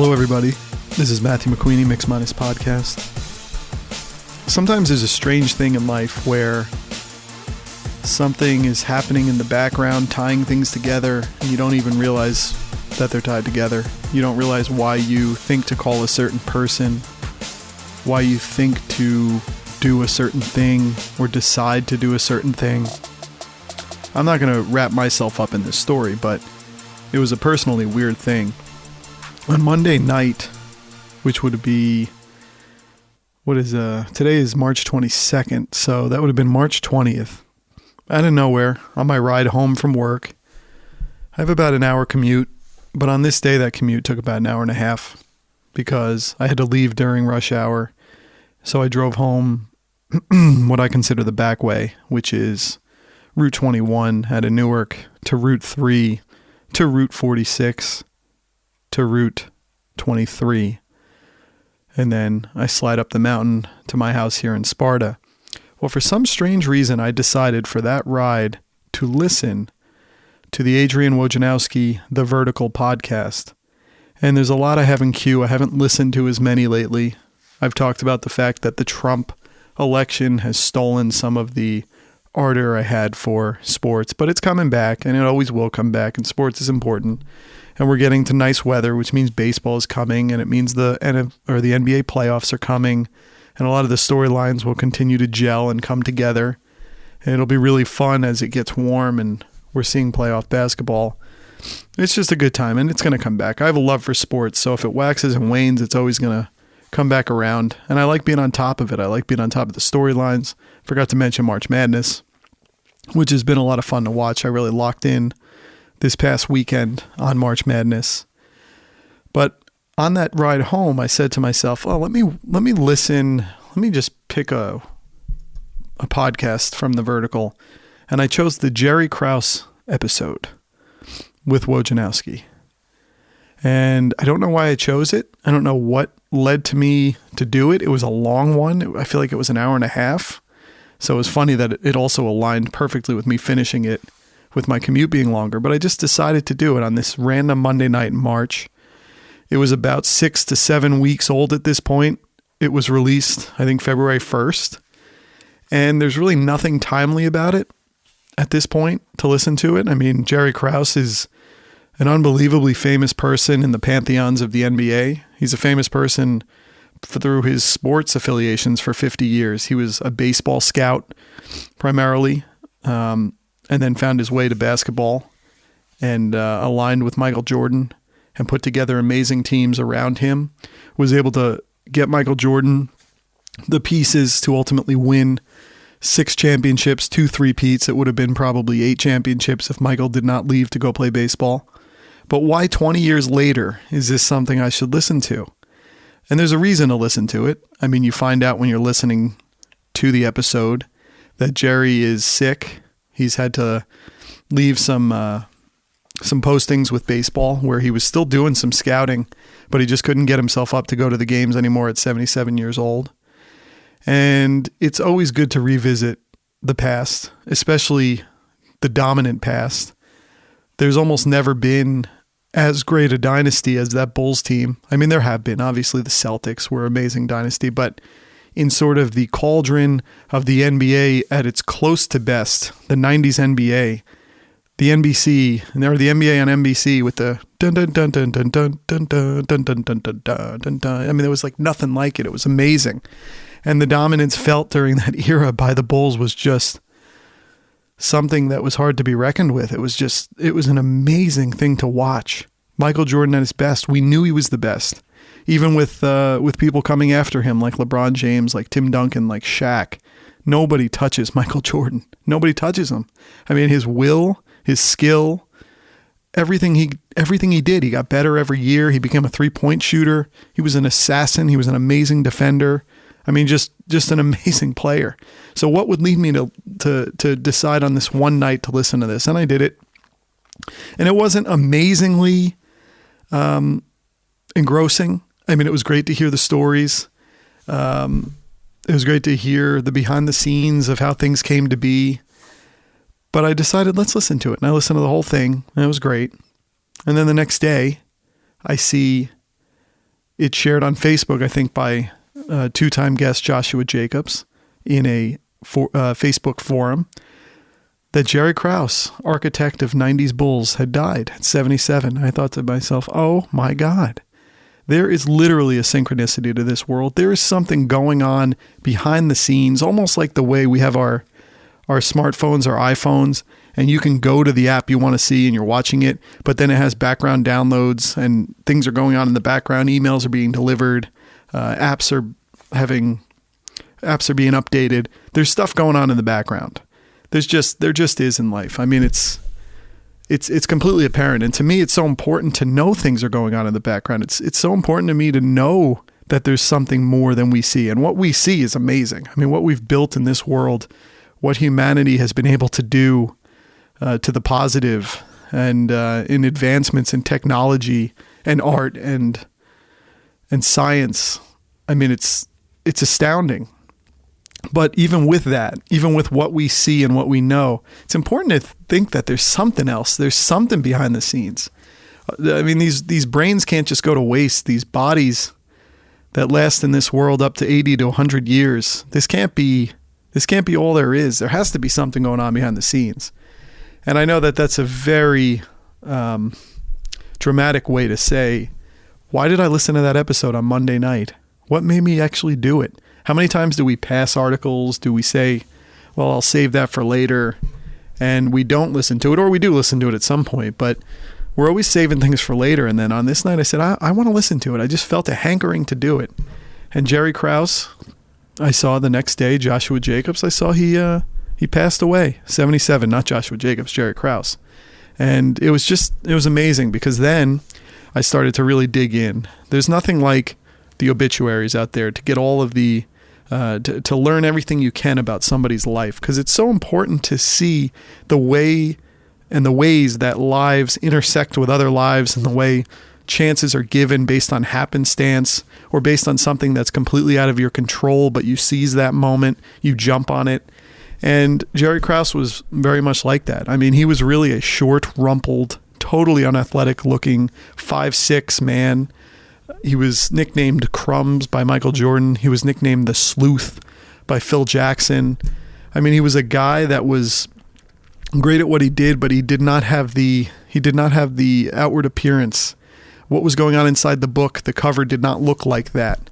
Hello, everybody. This is Matthew McQueenie, Mix Minus Podcast. Sometimes there's a strange thing in life where something is happening in the background, tying things together, and you don't even realize that they're tied together. You don't realize why you think to call a certain person, why you think to do a certain thing or decide to do a certain thing. I'm not going to wrap myself up in this story, but it was a personally weird thing. On Monday night, which would be, today is March 22nd, so that would have been March 20th. Out of nowhere, on my ride home from work, I have about an hour commute, but on this day that commute took about an hour and a half because I had to leave during rush hour. So I drove home what I consider the back way, which is Route 21 out of Newark to Route 3 to Route 46 to Route 23. And then I slide up the mountain to my house here in Sparta. Well, for some strange reason, I decided for that ride to listen to the Adrian Wojnarowski The Vertical podcast. And there's a lot I have in queue. I haven't listened to as many lately. I've talked about the fact that the Trump election has stolen some of the ardor I had for sports, but it's coming back, and it always will come back, and sports is important. And we're getting to nice weather, which means baseball is coming, and it means the NBA playoffs are coming, and a lot of the storylines will continue to gel and come together. And it'll be really fun as it gets warm and we're seeing playoff basketball. It's just a good time, and it's going to come back. I have a love for sports, so if it waxes and wanes, it's always going to come back around. And I like being on top of it. I like being on top of the storylines. Forgot to mention March Madness, which has been a lot of fun to watch. I really locked in this past weekend on March Madness. But on that ride home, I said to myself, "Oh, let me listen. Let me just pick a podcast from The Vertical." And I chose the Jerry Krause episode with Wojnarowski. And I don't know why I chose it. I don't know what led to me to do it. It was a long one. I feel like it was an hour and a half. So it was funny that it also aligned perfectly with me finishing it with my commute being longer. But I just decided to do it on this random Monday night in March. It was about 6 to 7 weeks old at this point. It was released, I think, February 1st. And there's really nothing timely about it at this point to listen to it. I mean, Jerry Krause is an unbelievably famous person in the pantheons of the NBA. He's a famous person through his sports affiliations for 50 years. He was a baseball scout primarily, and then found his way to basketball and aligned with Michael Jordan and put together amazing teams around him. Was able to get Michael Jordan the pieces to ultimately win 6 championships, 2 three-peats. It would have been probably 8 championships if Michael did not leave to go play baseball. But why 20 years later is this something I should listen to? And there's a reason to listen to it. I mean, you find out when you're listening to the episode that Jerry is sick. He's had to leave some postings with baseball where he was still doing some scouting, but he just couldn't get himself up to go to the games anymore at 77 years old. And it's always good to revisit the past, especially the dominant past. There's almost never been as great a dynasty as that Bulls team. I mean, there have been. Obviously, the Celtics were an amazing dynasty, but in sort of the cauldron of the NBA at its close to best, the 90s NBA, the NBC, and there were the NBA on NBC with the dun dun dun dun dun dun dun dun dun dun dun dun dun dun. I mean, there was like nothing like it. It was amazing. And the dominance felt during that era by the Bulls was just something that was hard to be reckoned with. It was an amazing thing to watch. Michael Jordan at his best. We knew he was the best. Even with people coming after him like LeBron James, like Tim Duncan, like Shaq. Nobody touches Michael Jordan. Nobody touches him. I mean, his will, his skill, everything he did, he got better every year. He became a 3-point shooter. He was an assassin. He was an amazing defender. I mean, just an amazing player. So what would lead me to decide on this one night to listen to this? And I did it. And it wasn't amazingly engrossing. I mean, it was great to hear the stories. It was great to hear the behind the scenes of how things came to be. But I decided, let's listen to it. And I listened to the whole thing, and it was great. And then the next day, I see it's shared on Facebook, I think, by two-time guest Joshua Jacobs in a Facebook forum, that Jerry Krause, architect of 90s Bulls, had died at 77. I thought to myself, oh my God, there is literally a synchronicity to this world. There is something going on behind the scenes, almost like the way we have our smartphones, our iPhones, and you can go to the app you want to see and you're watching it, but then it has background downloads and things are going on in the background. Emails are being delivered. Apps are being updated. There's stuff going on in the background. There just is in life. I mean, it's completely apparent. And to me, it's so important to know things are going on in the background. It's so important to me to know that there's something more than we see. And what we see is amazing. I mean, what we've built in this world, what humanity has been able to do to the positive, and in advancements in technology and art and science. I mean, it's astounding. But even with that, even with what we see and what we know, it's important to think that there's something else. There's something behind the scenes. I mean, these brains can't just go to waste. These bodies that last in this world up to 80 to 100 years, this can't be all there is. There has to be something going on behind the scenes. And I know that that's a very dramatic way to say, why did I listen to that episode on Monday night? What made me actually do it? How many times do we pass articles? Do we say, well, I'll save that for later, and we don't listen to it, or we do listen to it at some point, but we're always saving things for later. And then on this night, I said, I want to listen to it. I just felt a hankering to do it. And Jerry Krause, I saw the next day, Joshua Jacobs, I saw he passed away, 77, not Joshua Jacobs, Jerry Krause. And it was amazing, because then I started to really dig in. There's nothing like the obituaries out there to get all of the to learn everything you can about somebody's life, because it's so important to see the way and the ways that lives intersect with other lives, and the way chances are given based on happenstance or based on something that's completely out of your control, but you seize that moment, you jump on it. And Jerry Krause was very much like that. I mean, he was really a short, rumpled, totally unathletic looking 5'6" man. He was nicknamed Crumbs by Michael Jordan. He was nicknamed the Sleuth by Phil Jackson. I mean, he was a guy that was great at what he did, but he did not have the outward appearance. What was going on inside the book, the cover did not look like that.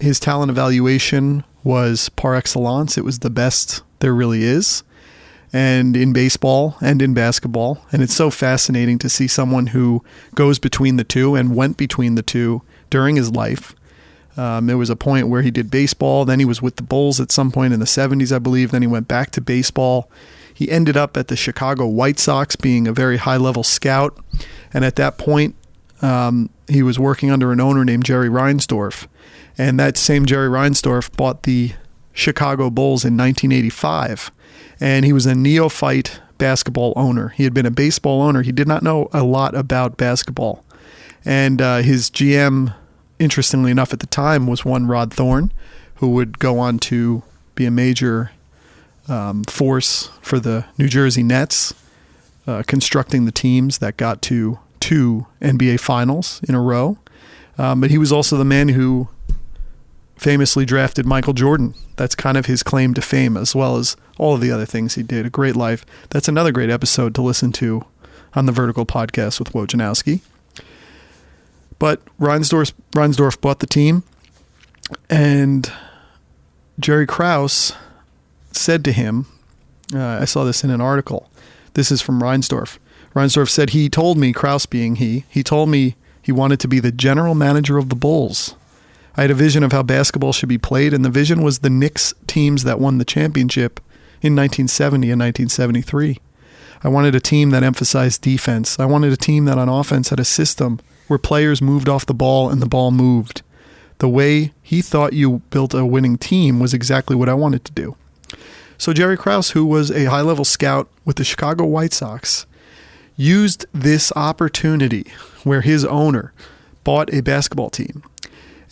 His talent evaluation was par excellence. It was the best there really is, and in baseball and in basketball. And it's so fascinating to see someone who goes between the two and went between the two during his life. There was a point where he did baseball, then he was with the Bulls at some point in the 70s, I believe, then he went back to baseball. He ended up at the Chicago White Sox being a very high-level scout, and at that point, he was working under an owner named Jerry Reinsdorf, and that same Jerry Reinsdorf bought the Chicago Bulls in 1985, and he was a neophyte basketball owner. He had been a baseball owner. He did not know a lot about basketball, and his GM, interestingly enough at the time, was one Rod Thorne, who would go on to be a major force for the New Jersey Nets, constructing the teams that got to 2 NBA finals in a row. But he was also the man who famously drafted Michael Jordan. That's kind of his claim to fame, as well as all of the other things he did. A great life. That's another great episode to listen to on the Vertical Podcast with Wojnarowski. But Reinsdorf bought the team, and Jerry Krause said to him, I saw this in an article, this is from Reinsdorf. Reinsdorf said, he told me, Krause being he told me he wanted to be the general manager of the Bulls. I had a vision of how basketball should be played, and the vision was the Knicks teams that won the championship in 1970 and 1973. I wanted a team that emphasized defense. I wanted a team that on offense had a system where players moved off the ball and the ball moved. The way he thought you built a winning team was exactly what I wanted to do. So Jerry Krause, who was a high-level scout with the Chicago White Sox, used this opportunity where his owner bought a basketball team.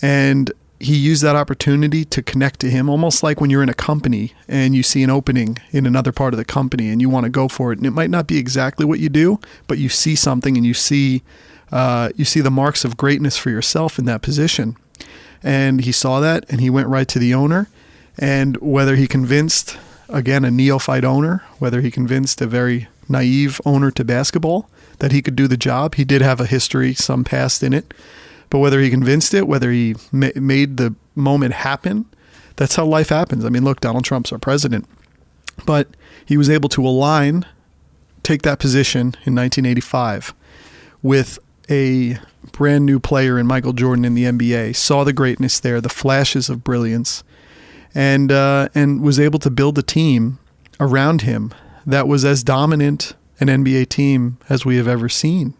And he used that opportunity to connect to him, almost like when you're in a company and you see an opening in another part of the company and you want to go for it. And it might not be exactly what you do, but you see something and you see You see the marks of greatness for yourself in that position. And he saw that, and he went right to the owner. And whether he convinced, again, a neophyte owner, whether he convinced a very naive owner to basketball that he could do the job, he did have a history, some past in it. But whether he convinced it, whether he made the moment happen, that's how life happens. I mean, look, Donald Trump's our president. But he was able to take that position in 1985 with a brand new player in Michael Jordan in the NBA, saw the greatness there, the flashes of brilliance, and was able to build a team around him that was as dominant an NBA team as we have ever seen.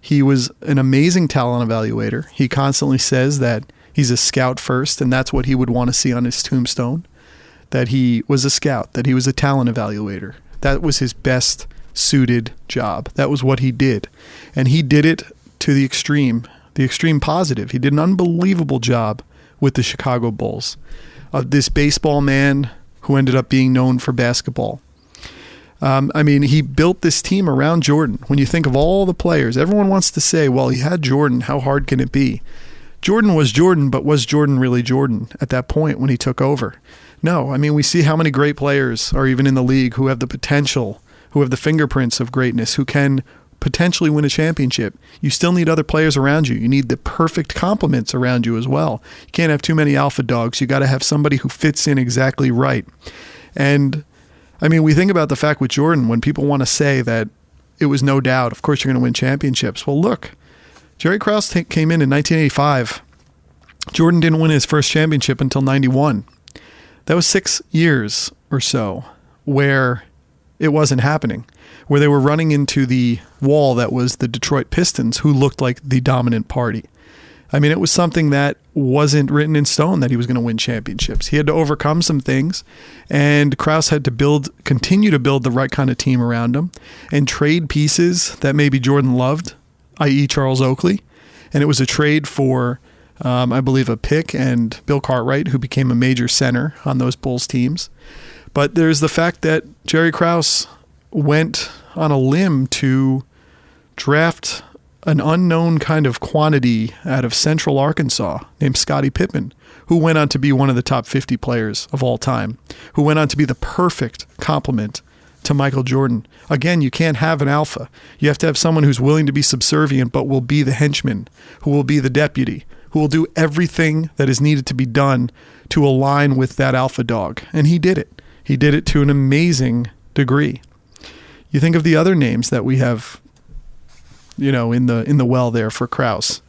He was an amazing talent evaluator. He constantly says that he's a scout first, and that's what he would want to see on his tombstone, that he was a scout, that he was a talent evaluator. That was his best suited job. That was what he did. And he did it to the extreme positive. He did an unbelievable job with the Chicago Bulls. This baseball man who ended up being known for basketball. I mean, he built this team around Jordan. When you think of all the players, everyone wants to say, well, he had Jordan. How hard can it be? Jordan was Jordan, but was Jordan really Jordan at that point when he took over? No. I mean, we see how many great players are even in the league who have the potential, who have the fingerprints of greatness, who can potentially win a championship. You still need other players around you. You need the perfect complements around you as well. You can't have too many alpha dogs. You got to have somebody who fits in exactly right. And I mean, we think about the fact with Jordan, when people want to say that it was no doubt, of course you're going to win championships. Well, look, Jerry Krause came in 1985. Jordan didn't win his first championship until 91. That was 6 years or so where it wasn't happening, where they were running into the wall that was the Detroit Pistons, who looked like the dominant party. I mean, it was something that wasn't written in stone that he was going to win championships. He had to overcome some things, and Krause had to continue to build the right kind of team around him and trade pieces that maybe Jordan loved, i.e. Charles Oakley. And it was a trade for, I believe, a pick and Bill Cartwright, who became a major center on those Bulls teams. But there's the fact that Jerry Krause went on a limb to draft an unknown kind of quantity out of Central Arkansas named Scottie Pippen, who went on to be one of the top 50 players of all time, who went on to be the perfect complement to Michael Jordan. Again, you can't have an alpha. You have to have someone who's willing to be subservient but will be the henchman, who will be the deputy, who will do everything that is needed to be done to align with that alpha dog. And he did it. He did it to an amazing degree. You think of the other names that we have, you know, in the well there for Krause.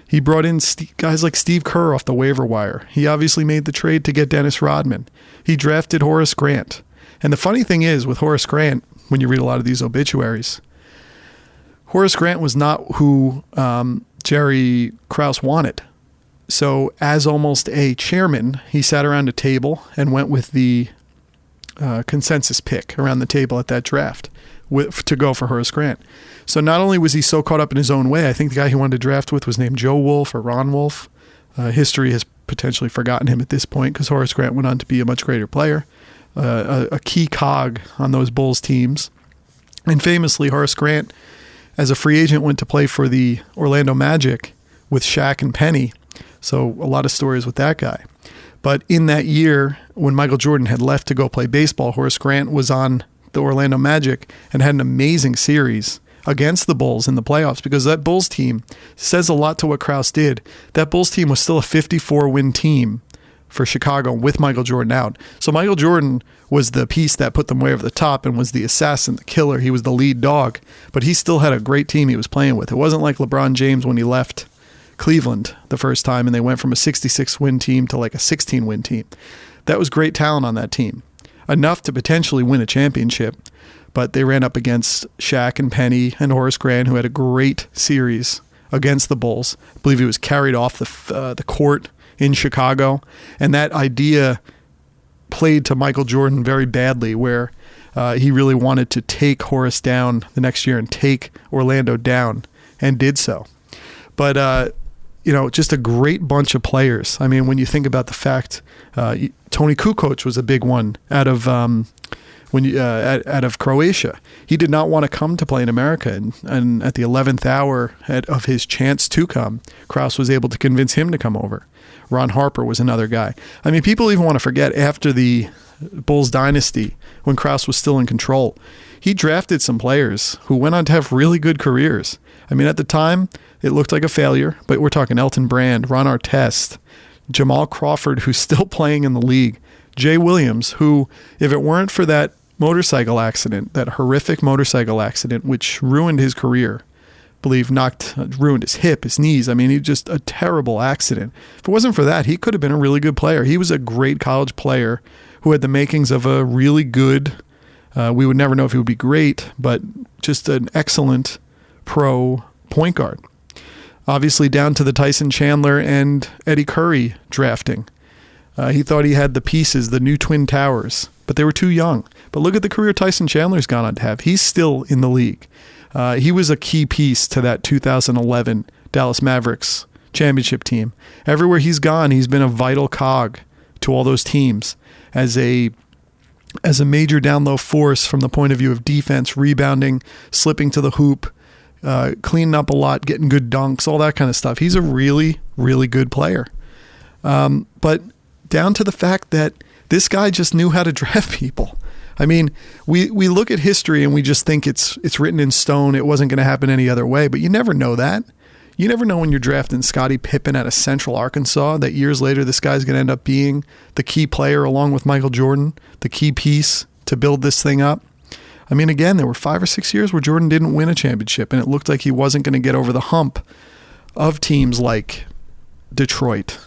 He brought in guys like Steve Kerr off the waiver wire. He obviously made the trade to get Dennis Rodman. He drafted Horace Grant. And the funny thing is, with Horace Grant, when you read a lot of these obituaries, Horace Grant was not who Jerry Krause wanted. So as almost a chairman, he sat around a table and went with the consensus pick around the table at that draft to go for Horace Grant. So not only was he so caught up in his own way, I think the guy he wanted to draft with was named Joe Wolf or Ron Wolf. History has potentially forgotten him at this point because Horace Grant went on to be a much greater player, a key cog on those Bulls teams. And famously, Horace Grant, as a free agent, went to play for the Orlando Magic with Shaq and Penny. So a lot of stories with that guy. But in that year, when Michael Jordan had left to go play baseball, Horace Grant was on the Orlando Magic and had an amazing series against the Bulls in the playoffs, because that Bulls team says a lot to what Krause did. That Bulls team was still a 54-win team for Chicago with Michael Jordan out. So Michael Jordan was the piece that put them way over the top and was the assassin, the killer. He was the lead dog, but he still had a great team he was playing with. It wasn't like LeBron James when he left Cleveland the first time and they went from a 66-win team to like a 16-win team. That was great talent on that team, enough to potentially win a championship, but they ran up against Shaq and Penny and Horace Grant, who had a great series against the Bulls. I believe he was carried off the court in Chicago, and that idea played to Michael Jordan very badly, where he really wanted to take Horace down the next year and take Orlando down, and did so. But just a great bunch of players. I mean, when you think about the fact, Tony Kukoc was a big one out of out of Croatia. He did not want to come to play in America, and at the 11th hour of his chance to come, Krause was able to convince him to come over. Ron Harper was another guy. I mean, people even want to forget after the Bulls dynasty, when Krause was still in control, he drafted some players who went on to have really good careers. I mean, at the time, it looked like a failure, but we're talking Elton Brand, Ron Artest, Jamal Crawford, who's still playing in the league, Jay Williams, who, if it weren't for that motorcycle accident, that horrific motorcycle accident, which ruined his career, ruined his hip, his knees. I mean, he just a terrible accident. If it wasn't for that, he could have been a really good player. He was a great college player who had the makings of a really good, we would never know if he would be great, but just an excellent pro point guard. Obviously down to the Tyson Chandler and Eddie Curry drafting. He thought he had the pieces, the new Twin Towers, but they were too young. But look at the career Tyson Chandler's gone on to have. He's still in the league. He was a key piece to that 2011 Dallas Mavericks championship team. Everywhere he's gone, he's been a vital cog to all those teams as a major down-low force from the point of view of defense, rebounding, slipping to the hoop, cleaning up a lot, getting good dunks, all that kind of stuff. He's a really, really good player. But down to the fact that this guy just knew how to draft people. I mean, we look at history and we just think it's written in stone. It wasn't going to happen any other way, but you never know that. You never know when you're drafting Scottie Pippen out of Central Arkansas that years later this guy's going to end up being the key player along with Michael Jordan, the key piece to build this thing up. I mean, again, there were 5 or 6 years where Jordan didn't win a championship, and it looked like he wasn't going to get over the hump of teams like Detroit.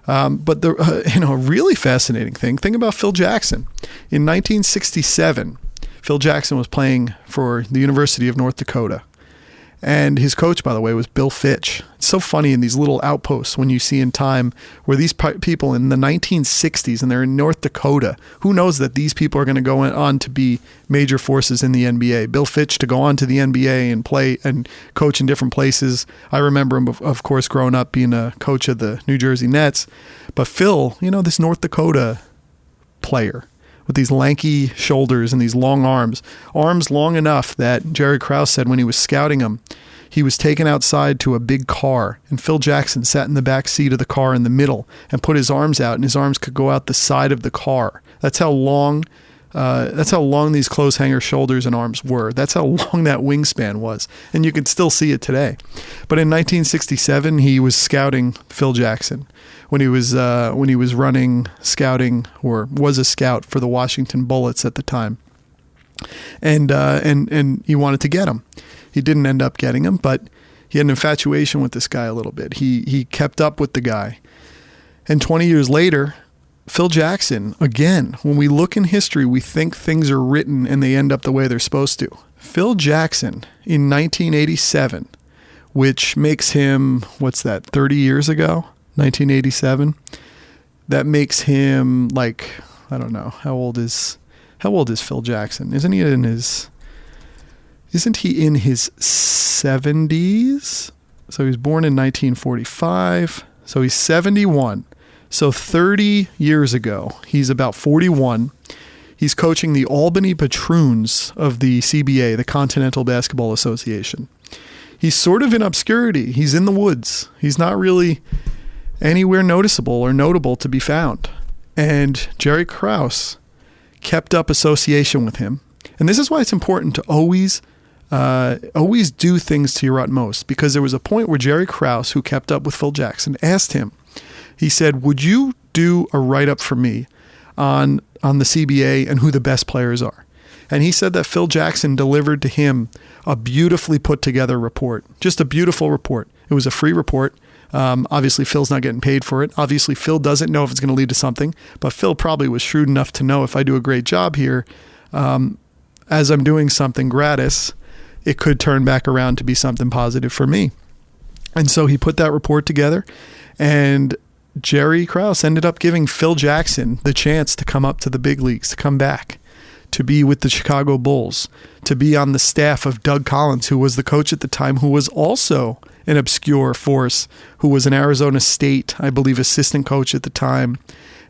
But a really fascinating thing. Think about Phil Jackson. In 1967, Phil Jackson was playing for the University of North Dakota. And his coach, by the way, was Bill Fitch. It's so funny in these little outposts when you see in time where these people in the 1960s and they're in North Dakota, who knows that these people are going to go on to be major forces in the NBA. Bill Fitch to go on to the NBA and play and coach in different places. I remember him, of course, growing up being a coach of the New Jersey Nets. But Phil, this North Dakota player with these lanky shoulders and these long arms long enough that Jerry Krause said when he was scouting him, he was taken outside to a big car, and Phil Jackson sat in the back seat of the car in the middle and put his arms out, and his arms could go out the side of the car. That's how long these clothes hanger shoulders and arms were. That's how long that wingspan was, and you can still see it today. But in 1967, he was scouting Phil Jackson when he was running scouting, or was a scout for the Washington Bullets at the time, and he wanted to get him. He didn't end up getting him, but he had an infatuation with this guy a little bit. He kept up with the guy, and 20 years later, Phil Jackson, again, when we look in history, we think things are written and they end up the way they're supposed to. Phil Jackson in 1987, which makes him, 30 years ago? 1987. That makes him I don't know, how old is Phil Jackson? Isn't he in his 70s? So he was born in 1945. So he's 71. So 30 years ago, he's about 41. He's coaching the Albany Patroons of the CBA, the Continental Basketball Association. He's sort of in obscurity. He's in the woods. He's not really anywhere noticeable or notable to be found. And Jerry Krause kept up association with him. And this is why it's important to always do things to your utmost, because there was a point where Jerry Krause, who kept up with Phil Jackson, asked him, he said, would you do a write-up for me on the CBA and who the best players are? And he said that Phil Jackson delivered to him a beautifully put together report, just a beautiful report. It was a free report. Obviously, Phil's not getting paid for it. Obviously, Phil doesn't know if it's going to lead to something, but Phil probably was shrewd enough to know if I do a great job here, as I'm doing something gratis, it could turn back around to be something positive for me. And so he put that report together, and Jerry Krause ended up giving Phil Jackson the chance to come up to the big leagues, to come back, to be with the Chicago Bulls, to be on the staff of Doug Collins, who was the coach at the time, who was also an obscure force, who was an Arizona State, I believe, assistant coach at the time,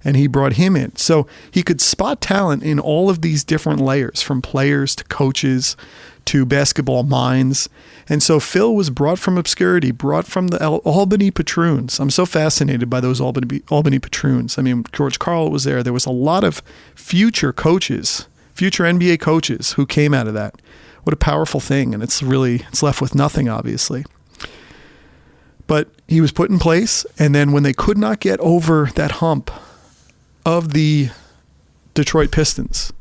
and he brought him in. So he could spot talent in all of these different layers, from players to coaches to basketball minds. And so Phil was brought from obscurity, brought from the Albany Patroons. I'm so fascinated by those Albany Patroons. I mean, George Karl was there. There was a lot of future coaches, future NBA coaches who came out of that. What a powerful thing. And it's left with nothing, obviously. But he was put in place. And then when they could not get over that hump of the Detroit Pistons,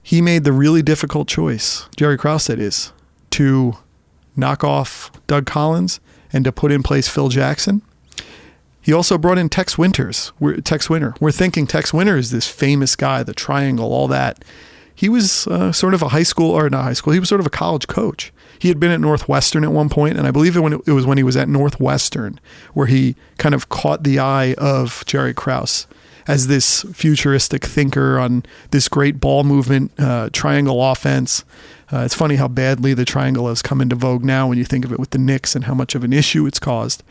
he made the really difficult choice, Jerry Krause that is, to knock off Doug Collins and to put in place Phil Jackson. He also brought in Tex Winter. We're thinking Tex Winter is this famous guy, the triangle, all that. He was sort of a he was sort of a college coach. He had been at Northwestern at one point, and I believe it was when he was at Northwestern where he kind of caught the eye of Jerry Krause as this futuristic thinker on this great ball movement, triangle offense. It's funny how badly the triangle has come into vogue now when you think of it with the Knicks and how much of an issue it's caused.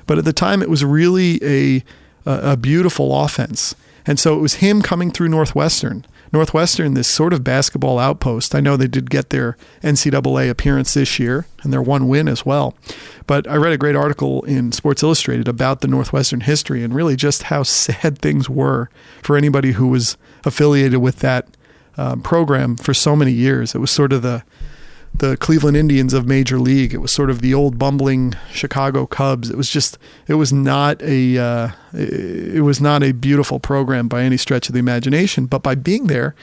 But at the time, it was really a beautiful offense. And so it was him coming through Northwestern, this sort of basketball outpost. I know they did get their NCAA appearance this year and their one win as well. But I read a great article in Sports Illustrated about the Northwestern history and really just how sad things were for anybody who was affiliated with that program for so many years. It was sort of the Cleveland Indians of Major League. It was sort of the old bumbling Chicago Cubs. It was not a beautiful program by any stretch of the imagination. But by being there,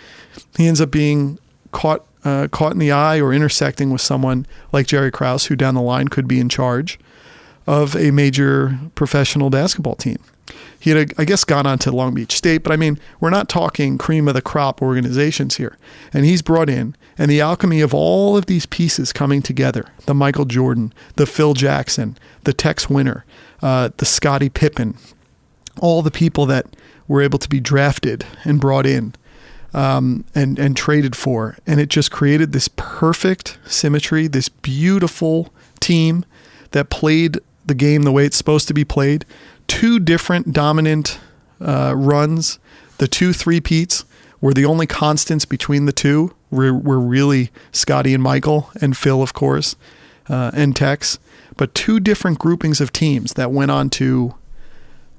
he ends up being caught in the eye or intersecting with someone like Jerry Krause, who down the line could be in charge of a major professional basketball team. He had, I guess, gone on to Long Beach State, but I mean, we're not talking cream of the crop organizations here. And he's brought in, and the alchemy of all of these pieces coming together, the Michael Jordan, the Phil Jackson, the Tex Winter, the Scottie Pippen, all the people that were able to be drafted and brought in and traded for. And it just created this perfect symmetry, this beautiful team that played the game the way it's supposed to be played. Two different dominant runs. The 2 3-peats were the only constants between the two. Were really Scotty and Michael, and Phil, of course, and Tex. But 2 different groupings of teams that went on to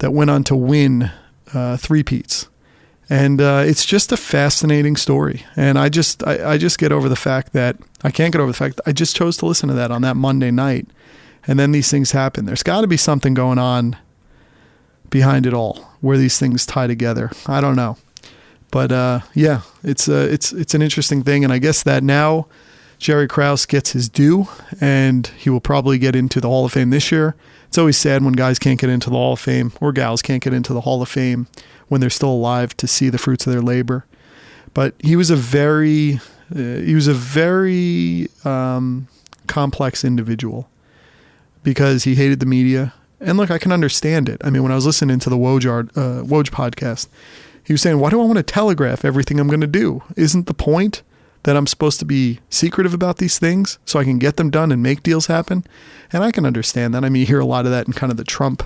win 3-peats. And it's just a fascinating story. And I just get over the fact that I can't get over the fact that I just chose to listen to that on that Monday night. And then these things happen. There's got to be something going on behind it all, where these things tie together. I don't know, but yeah, it's an interesting thing, and I guess that now Jerry Krause gets his due, and he will probably get into the Hall of Fame this year. It's always sad when guys can't get into the Hall of Fame, or gals can't get into the Hall of Fame when they're still alive to see the fruits of their labor. But he was a very complex individual because he hated the media. And look, I can understand it. I mean, when I was listening to the Woj podcast, he was saying, why do I want to telegraph everything I'm going to do? Isn't the point that I'm supposed to be secretive about these things so I can get them done and make deals happen? And I can understand that. I mean, you hear a lot of that in kind of the Trump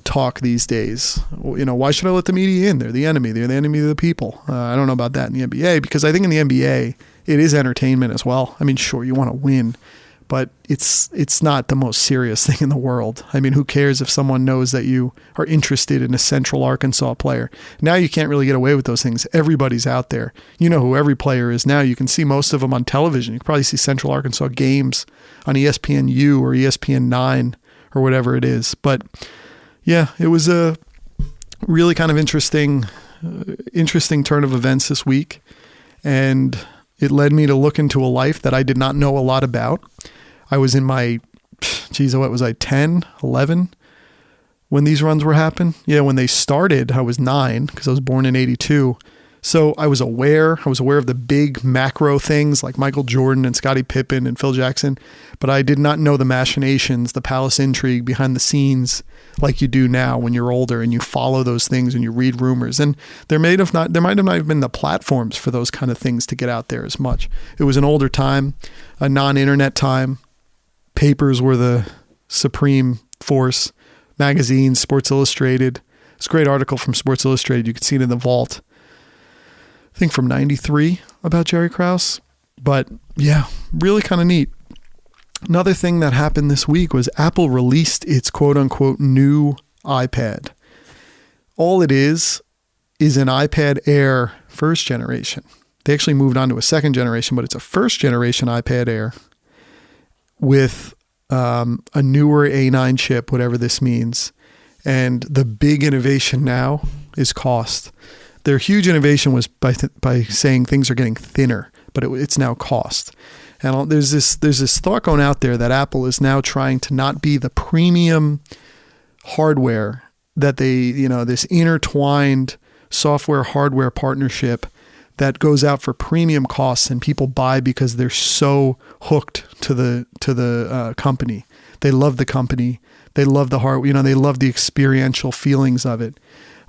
talk these days. You know, why should I let the media in? They're the enemy. They're the enemy of the people. I don't know about that in the NBA, because I think in the NBA, it is entertainment as well. I mean, sure, you want to win, but it's not the most serious thing in the world. I mean, who cares if someone knows that you are interested in a Central Arkansas player? Now you can't really get away with those things. Everybody's out there. You know who every player is now. You can see most of them on television. You can probably see Central Arkansas games on ESPNU or ESPN9 or whatever it is. But yeah, it was a really kind of interesting turn of events this week. And it led me to look into a life that I did not know a lot about. I was in my, 10, 11 when these runs were happening? Yeah, when they started, I was 9 because I was born in 82. So I was aware of the big macro things like Michael Jordan and Scottie Pippen and Phil Jackson, but I did not know the machinations, the palace intrigue behind the scenes like you do now when you're older and you follow those things and you read rumors. And there might have not been the platforms for those kind of things to get out there as much. It was an older time, a non-internet time. Papers were the supreme force. Magazines, Sports Illustrated, It's a great article from Sports Illustrated. You can see it in the vault. I think from 93 about Jerry Krause. But yeah, really kind of neat. Another thing that happened this week was Apple released its quote unquote new iPad. All it is an iPad Air first generation. They actually moved on to a second generation, but it's a first generation iPad Air with a newer A9 chip, whatever this means. And the big innovation now is cost. Their huge innovation was by saying things are getting thinner, but it's now cost. And there's this thought going out there that Apple is now trying to not be the premium hardware that they, this intertwined software hardware partnership that goes out for premium costs and people buy because they're so hooked to the company. They love the company. They love the they love the experiential feelings of it.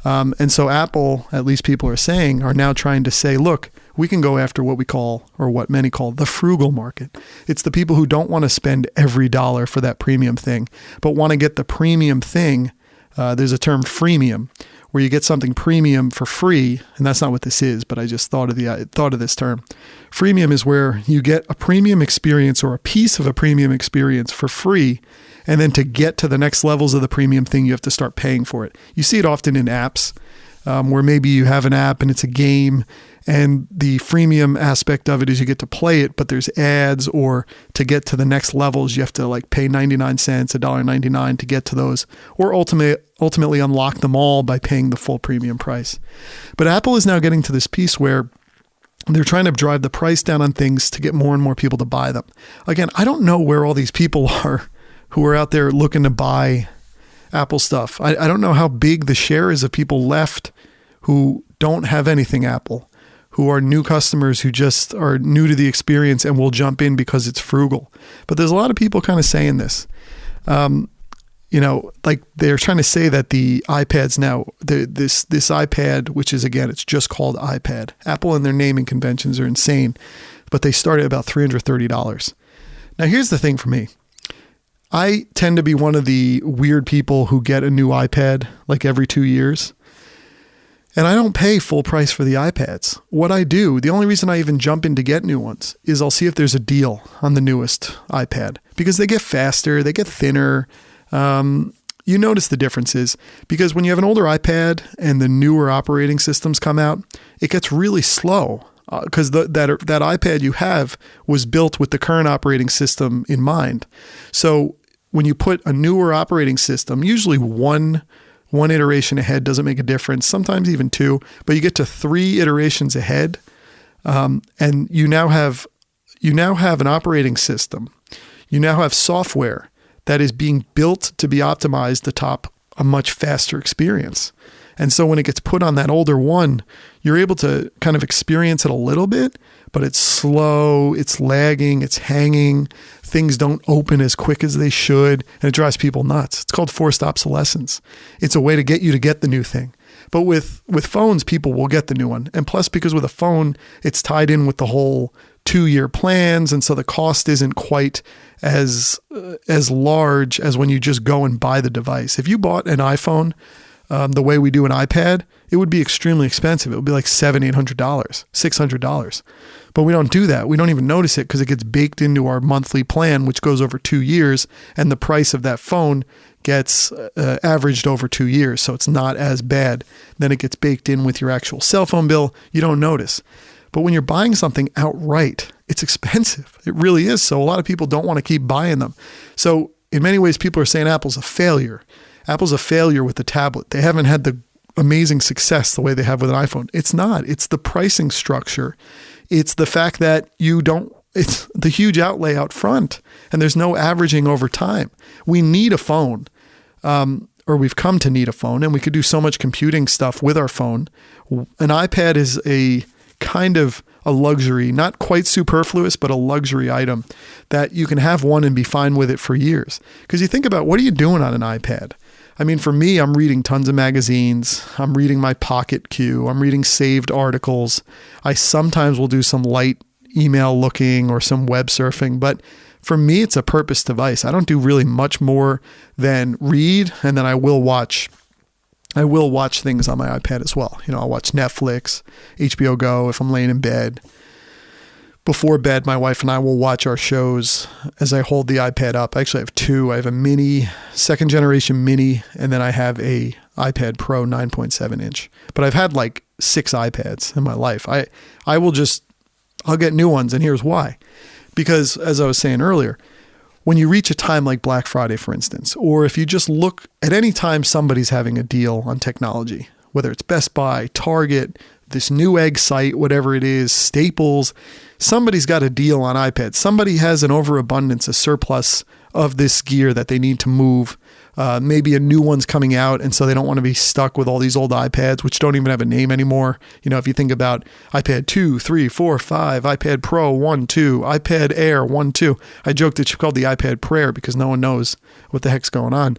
And so Apple, at least people are saying, are now trying to say, look, we can go after what we call, or what many call, the frugal market. It's the people who don't want to spend every dollar for that premium thing, but want to get the premium thing. There's a term freemium, where you get something premium for free, and that's not what this is, but I just thought of this term. Freemium is where you get a premium experience or a piece of a premium experience for free, and then to get to the next levels of the premium thing, you have to start paying for it. You see it often in apps, where maybe you have an app and it's a game, and the freemium aspect of it is you get to play it, but there's ads, or to get to the next levels, you have to pay 99 cents, $1.99 to get to those, or ultimately unlock them all by paying the full premium price. But Apple is now getting to this piece where they're trying to drive the price down on things to get more and more people to buy them. Again, I don't know where all these people are who are out there looking to buy Apple stuff. I don't know how big the share is of people left who don't have anything Apple, who are new customers who just are new to the experience and will jump in because it's frugal. But there's a lot of people kind of saying this. They're trying to say that the iPads now, this iPad, which is, again, it's just called iPad. Apple and their naming conventions are insane, but they start at about $330. Now, here's the thing for me. I tend to be one of the weird people who get a new iPad every 2 years. And I don't pay full price for the iPads. What I do, the only reason I even jump in to get new ones is I'll see if there's a deal on the newest iPad, because they get faster, they get thinner. You notice the differences, because when you have an older iPad and the newer operating systems come out, it gets really slow because that iPad you have was built with the current operating system in mind. So when you put a newer operating system, usually one iteration ahead doesn't make a difference, sometimes even two, but you get to 3 iterations ahead, and you now have an operating system. You now have software that is being built to be optimized to top a much faster experience. And so when it gets put on that older one, you're able to kind of experience it a little bit, but it's slow, it's lagging, it's hanging, things don't open as quick as they should, and it drives people nuts. It's called forced obsolescence. It's a way to get you to get the new thing. But with phones, people will get the new one. And plus, because with a phone, it's tied in with the whole 2-year plans, and so the cost isn't quite as large as when you just go and buy the device. If you bought an iPhone the way we do an iPad, it would be extremely expensive. It would be like $700, $800, $600. But we don't do that. We don't even notice it because it gets baked into our monthly plan, which goes over 2 years, and the price of that phone gets averaged over 2 years, so it's not as bad. Then it gets baked in with your actual cell phone bill. You don't notice. But when you're buying something outright, it's expensive. It really is. So a lot of people don't want to keep buying them. So in many ways, people are saying Apple's a failure. Apple's a failure with the tablet. They haven't had the amazing success the way they have with an iPhone. It's not. It's the pricing structure. It's the fact that it's the huge outlay out front, and there's no averaging over time. We need a phone, or we've come to need a phone, and we could do so much computing stuff with our phone. An iPad is a kind of a luxury, not quite superfluous, but a luxury item that you can have one and be fine with it for years. Because you think about, what are you doing on an iPad? I mean, for me, I'm reading tons of magazines. I'm reading my Pocket Queue. I'm reading saved articles. I sometimes will do some light email looking or some web surfing, but for me, it's a purpose device. I don't do really much more than read, and then I will watch I will watch things on my iPad as well. I'll watch Netflix, HBO Go if I'm laying in bed. Before bed, my wife and I will watch our shows as I hold the iPad up. I actually have two. I have a mini, second generation mini, and then I have a iPad Pro 9.7 inch. But I've had like 6 iPads in my life. I'll get new ones, and here's why. Because as I was saying earlier, when you reach a time like Black Friday, for instance, or if you just look at any time somebody's having a deal on technology, whether it's Best Buy, Target, this Newegg site, whatever it is, Staples, somebody's got a deal on iPads. Somebody has an overabundance, a surplus of this gear that they need to move. Maybe a new one's coming out, and so they don't want to be stuck with all these old iPads, which don't even have a name anymore. If you think about iPad 2, 3, 4, 5, iPad Pro 1, 2, iPad Air 1, 2. I joked it's called the iPad Prayer because no one knows what the heck's going on.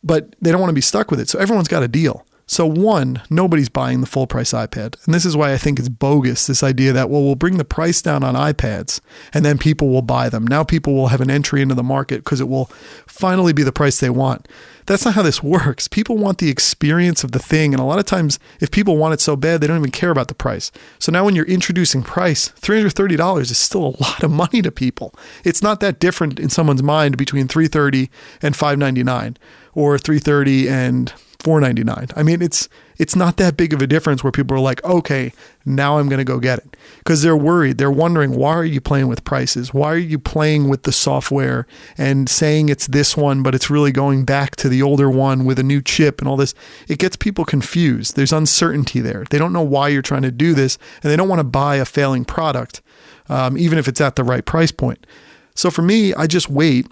But they don't want to be stuck with it, so everyone's got a deal. So one, nobody's buying the full price iPad. And this is why I think it's bogus, this idea that, we'll bring the price down on iPads and then people will buy them. Now people will have an entry into the market because it will finally be the price they want. That's not how this works. People want the experience of the thing. And a lot of times, if people want it so bad, they don't even care about the price. So now when you're introducing price, $330 is still a lot of money to people. It's not that different in someone's mind between $330 and $599 or $330 and $499. I mean, it's not that big of a difference where people are like, okay, now I'm going to go get it. Because they're worried. They're wondering, why are you playing with prices? Why are you playing with the software and saying it's this one, but it's really going back to the older one with a new chip and all this? It gets people confused. There's uncertainty there. They don't know why you're trying to do this, and they don't want to buy a failing product, even if it's at the right price point. So for me, I just wait.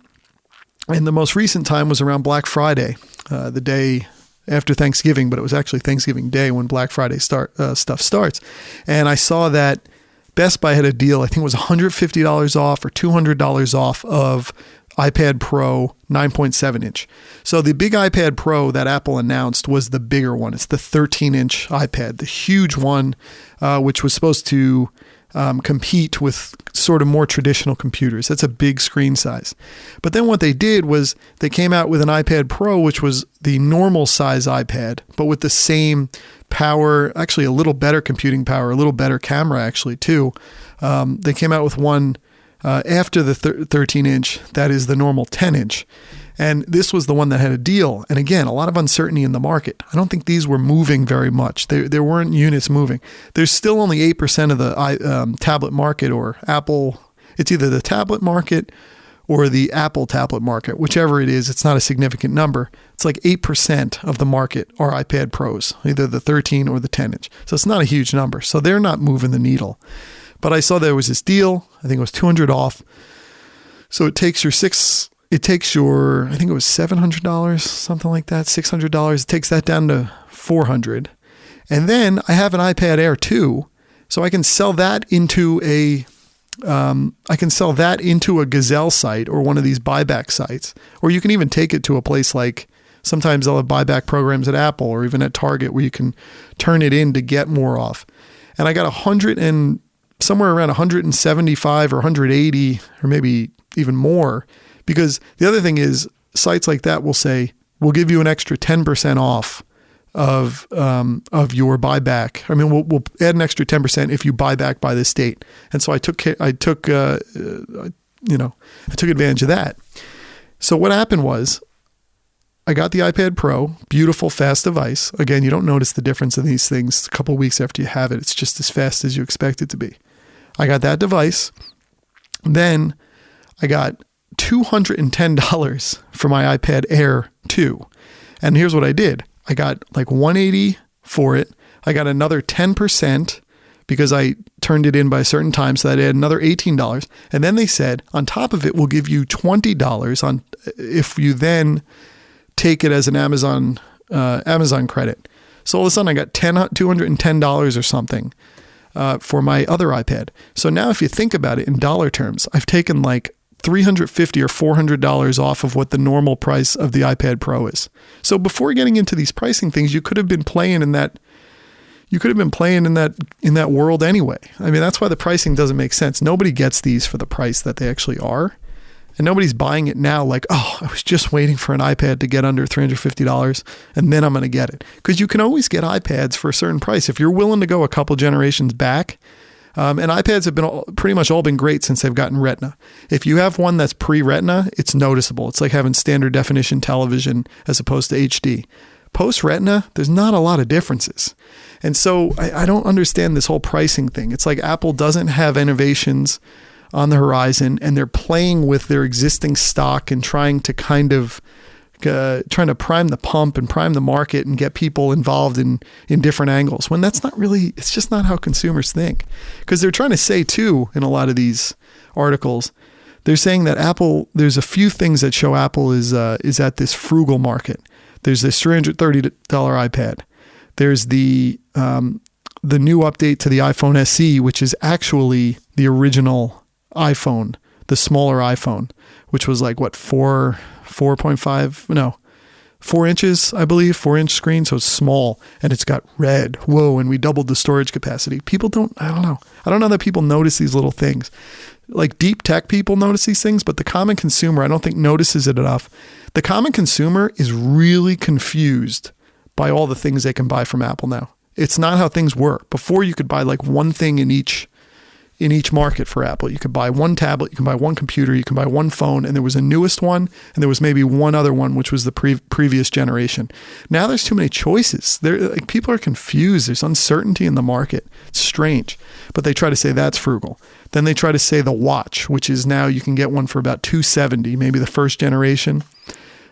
And the most recent time was around Black Friday, the day after Thanksgiving, but it was actually Thanksgiving Day when Black Friday stuff starts. And I saw that Best Buy had a deal, I think it was $150 off or $200 off of iPad Pro 9.7 inch. So the big iPad Pro that Apple announced was the bigger one. It's the 13-inch iPad, the huge one, which was supposed to compete with sort of more traditional computers. That's a big screen size. But then what they did was they came out with an iPad Pro, which was the normal size iPad, but with the same power, actually a little better computing power, a little better camera actually too. They came out with one after the 13-inch, that is the normal 10-inch. And this was the one that had a deal. And again, a lot of uncertainty in the market. I don't think these were moving very much. There weren't units moving. There's still only 8% of the tablet market, or Apple. It's either the tablet market or the Apple tablet market. Whichever it is, it's not a significant number. It's like 8% of the market are iPad Pros, either the 13 or the 10-inch. So it's not a huge number. So they're not moving the needle. But I saw there was this deal. I think it was $200 off. So it takes your I think it was $700, something like that, $600. It takes that down to $400. And then I have an iPad Air 2, so I can sell that into a Gazelle site or one of these buyback sites. Or you can even take it to a place like, sometimes they'll have buyback programs at Apple or even at Target where you can turn it in to get more off. And I got somewhere around 175 or 180 or maybe even more. Because the other thing is, sites like that will say, we'll give you an extra 10% off of your buyback. I mean, we'll add an extra 10% if you buy back by this date. And so I took advantage of that. So what happened was, I got the iPad Pro, beautiful, fast device. Again, you don't notice the difference in these things a couple of weeks after you have it. It's just as fast as you expect it to be. I got that device. Then I got $210 for my iPad Air 2. And here's what I did. I got like $180 for it. I got another 10% because I turned it in by a certain time. So that added another $18. And then they said, on top of it, we'll give you $20 if you then take it as an Amazon credit. So all of a sudden I got $210 or something for my other iPad. So now if you think about it in dollar terms, I've taken like $350 or $400 off of what the normal price of the iPad Pro is. So before getting into these pricing things, you could have been playing in that world anyway. I mean, that's why the pricing doesn't make sense. Nobody gets these for the price that they actually are. And nobody's buying it now like, oh, I was just waiting for an iPad to get under $350 and then I'm going to get it. Because you can always get iPads for a certain price. If you're willing to go a couple generations back, and iPads have been pretty much all been great since they've gotten Retina. If you have one that's pre-Retina, it's noticeable. It's like having standard definition television as opposed to HD. Post-Retina, there's not a lot of differences. And so I don't understand this whole pricing thing. It's like Apple doesn't have innovations on the horizon, and they're playing with their existing stock and trying to kind of trying to prime the pump and prime the market and get people involved in different angles, when that's not really, it's just not how consumers think. Because they're trying to say too, in a lot of these articles, they're saying that Apple, there's a few things that show Apple is at this frugal market. There's this $330 iPad. There's the new update to the iPhone SE, which is actually the original iPhone, the smaller iPhone, which was like what, 4 inches, I believe, 4-inch screen. So it's small and it's got red. Whoa. And we doubled the storage capacity. People I don't know that people notice these little things. Like deep tech people notice these things, but the common consumer, I don't think notices it enough. The common consumer is really confused by all the things they can buy from Apple now. It's not how things work. Before, you could buy like one thing in each market for Apple. You could buy one tablet, you can buy one computer, you can buy one phone, and there was a newest one, and there was maybe one other one, which was the previous generation. Now there's too many choices. People are confused. There's uncertainty in the market. It's strange. But they try to say that's frugal. Then they try to say the watch, which is now you can get one for about $270, maybe the first generation.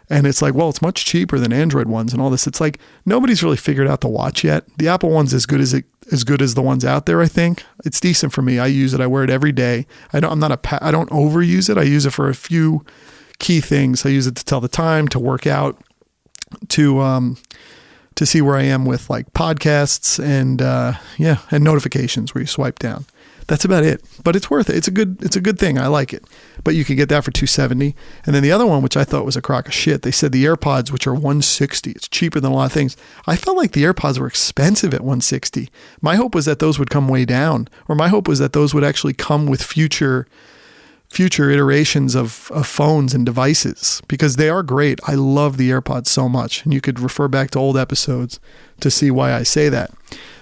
And it's like, well, it's much cheaper than Android ones and all this. It's like nobody's really figured out the watch yet. The Apple one's as good as the ones out there, I think. It's decent for me. I use it. I wear it every day. I don't overuse it. I use it for a few key things. I use it to tell the time, to work out, to see where I am with like podcasts and notifications where you swipe down. That's about it. But it's worth it. It's a good thing. I like it. But you can get that for $270. And then the other one, which I thought was a crock of shit, they said the AirPods, which are $160. It's cheaper than a lot of things. I felt like the AirPods were expensive at $160. My hope was that those would come way down, or my hope was that those would actually come with future iterations of phones and devices, because they are great. I love the AirPods so much. And you could refer back to old episodes to see why I say that.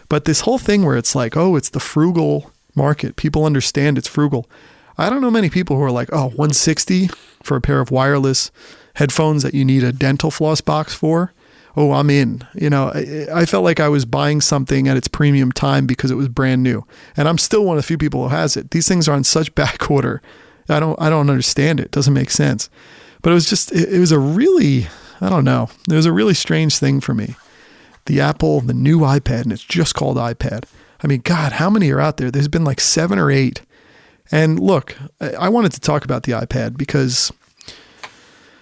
But this whole thing where it's like, oh, it's the frugal market. People understand it's frugal. I don't know many people who are like, oh, $160 for a pair of wireless headphones that you need a dental floss box for. Oh, I'm in. I felt like I was buying something at its premium time because it was brand new. And I'm still one of the few people who has it. These things are on such back order. I don't understand it. It doesn't make sense. But it was just, it was a really, I don't know. It was a really strange thing for me. The new iPad, and it's just called iPad. I mean, God, how many are out there? There's been like 7 or 8. And look, I wanted to talk about the iPad because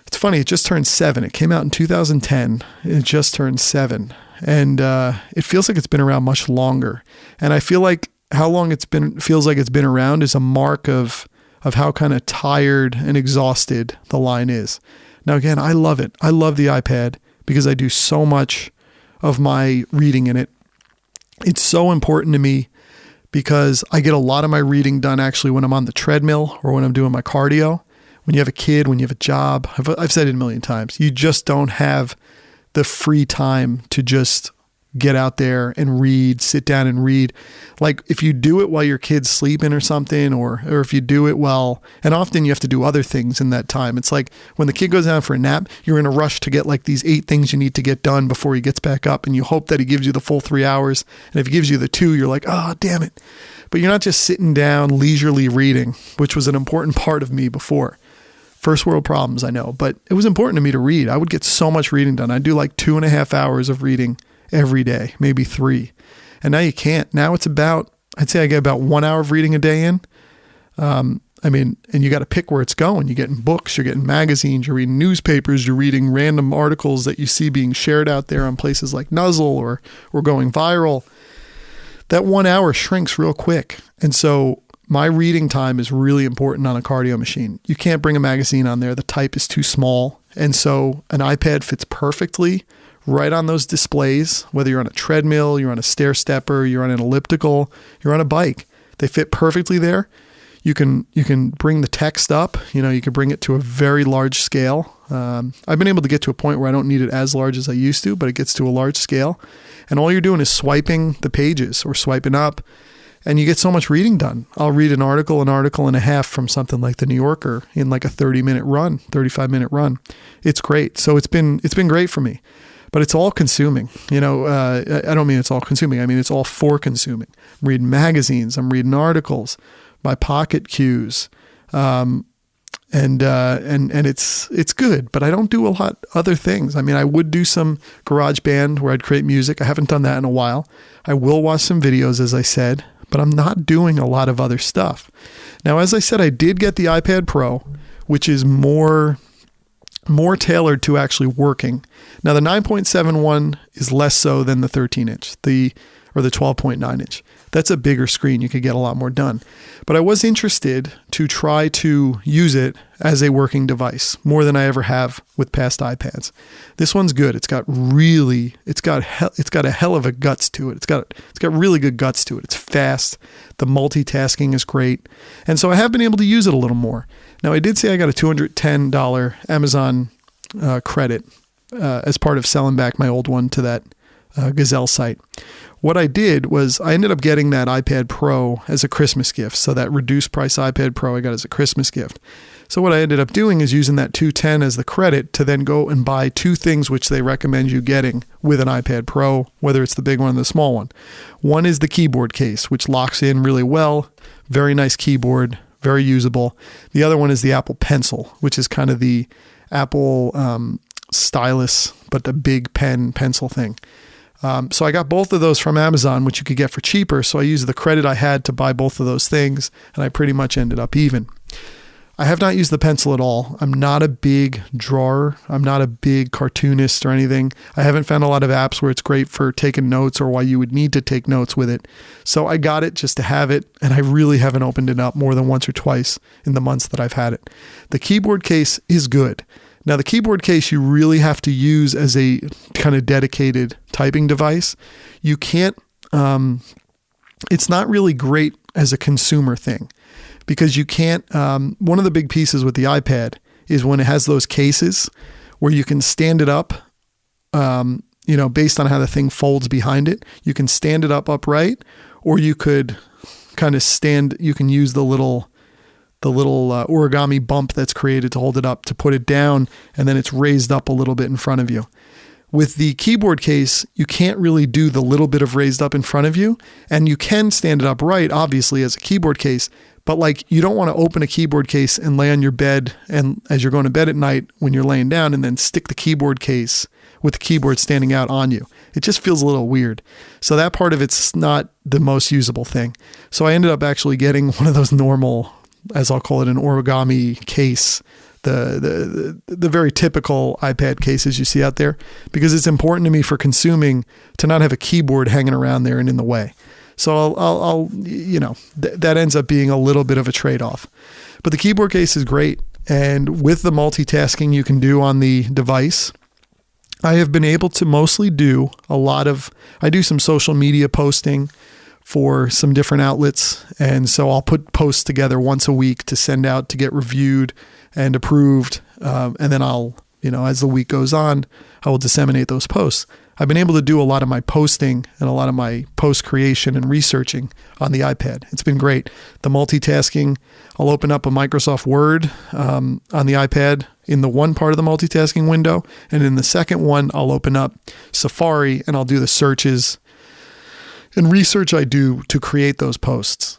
it's funny. It just turned 7. It came out in 2010. It just turned 7. And it feels like it's been around much longer. And I feel like how long feels like it's been around is a mark of how kind of tired and exhausted the line is. Now, again, I love it. I love the iPad because I do so much of my reading in it. It's so important to me because I get a lot of my reading done actually when I'm on the treadmill or when I'm doing my cardio. When you have a kid, when you have a job, I've said it a million times, you just don't have the free time to just get out there and read, sit down and read. Like if you do it while your kid's sleeping or something, or if you do it while, and often you have to do other things in that time. It's like when the kid goes down for a nap, you're in a rush to get like these 8 things you need to get done before he gets back up, and you hope that he gives you the full 3 hours. And if he gives you the 2, you're like, oh, damn it. But you're not just sitting down leisurely reading, which was an important part of me before. First world problems, I know, but it was important to me to read. I would get so much reading done. I'd do like 2.5 hours of reading every day, maybe 3. And now you can't. Now it's I'd say I get about 1 hour of reading a day in. And you got to pick where it's going. You're getting books, you're getting magazines, you're reading newspapers, you're reading random articles that you see being shared out there on places like Nuzzle or going viral. That 1 hour shrinks real quick. And so my reading time is really important on a cardio machine. You can't bring a magazine on there. The type is too small. And so an iPad fits perfectly right on those displays, whether you're on a treadmill, you're on a stair stepper, you're on an elliptical, you're on a bike. They fit perfectly there. You can bring the text up. You can bring it to a very large scale. I've been able to get to a point where I don't need it as large as I used to, but it gets to a large scale. And all you're doing is swiping the pages or swiping up, and you get so much reading done. I'll read an article and a half from something like the New Yorker in like a 35-minute run. It's great. So it's been great for me. But it's all consuming. I don't mean it's all consuming. I mean it's all for consuming. I'm reading magazines. I'm reading articles, my Pocketcasts, and it's good. But I don't do a lot other things. I mean, I would do some GarageBand where I'd create music. I haven't done that in a while. I will watch some videos, as I said, but I'm not doing a lot of other stuff. Now, as I said, I did get the iPad Pro, which is more tailored to actually working. Now, the 9.71 is less so than the 13-inch, or the 12.9-inch. That's a bigger screen. You could get a lot more done. But I was interested to try to use it as a working device more than I ever have with past iPads. This one's good. It's got a hell of a guts to it. It's got really good guts to it. It's fast. The multitasking is great. And so I have been able to use it a little more. Now, I did say I got a $210 Amazon credit as part of selling back my old one to that Gazelle site. What I did was I ended up getting that iPad Pro as a Christmas gift. So that reduced price iPad Pro I got as a Christmas gift. So what I ended up doing is using that $210 as the credit to then go and buy two things which they recommend you getting with an iPad Pro, whether it's the big one or the small one. One is the keyboard case, which locks in really well. Very nice keyboard, very usable. The other one is the Apple Pencil, which is kind of the Apple stylus, but the big pencil thing. So I got both of those from Amazon, which you could get for cheaper. So I used the credit I had to buy both of those things, and I pretty much ended up even. I have not used the pencil at all. I'm not a big drawer. I'm not a big cartoonist or anything. I haven't found a lot of apps where it's great for taking notes or why you would need to take notes with it. So I got it just to have it, and I really haven't opened it up more than once or twice in the months that I've had it. The keyboard case is good. Now, the keyboard case you really have to use as a kind of dedicated typing device. You can't, it's not really great as a consumer thing because you can't, one of the big pieces with the iPad is when it has those cases where you can stand it up, based on how the thing folds behind it, you can stand it up upright, or you could kind of you can use the little origami bump that's created to hold it up to put it down, and then it's raised up a little bit in front of you. With the keyboard case, you can't really do the little bit of raised up in front of you, and you can stand it upright, obviously, as a keyboard case, but you don't want to open a keyboard case and lay on your bed, and as you're going to bed at night when you're laying down, and then stick the keyboard case with the keyboard standing out on you. It just feels a little weird. So that part of it's not the most usable thing. So I ended up actually getting one of those normal, as I'll call it, an origami case, the very typical iPad cases you see out there, because it's important to me for consuming to not have a keyboard hanging around there and in the way. So I'll that ends up being a little bit of a trade-off. But the keyboard case is great, and with the multitasking you can do on the device, I have been able to mostly do I do some social media posting for some different outlets. And so I'll put posts together once a week to send out to get reviewed and approved. And then I'll, as the week goes on, I will disseminate those posts. I've been able to do a lot of my posting and a lot of my post creation and researching on the iPad. It's been great. The multitasking, I'll open up a Microsoft Word on the iPad in the one part of the multitasking window. And in the second one, I'll open up Safari and I'll do the searches and research I do to create those posts.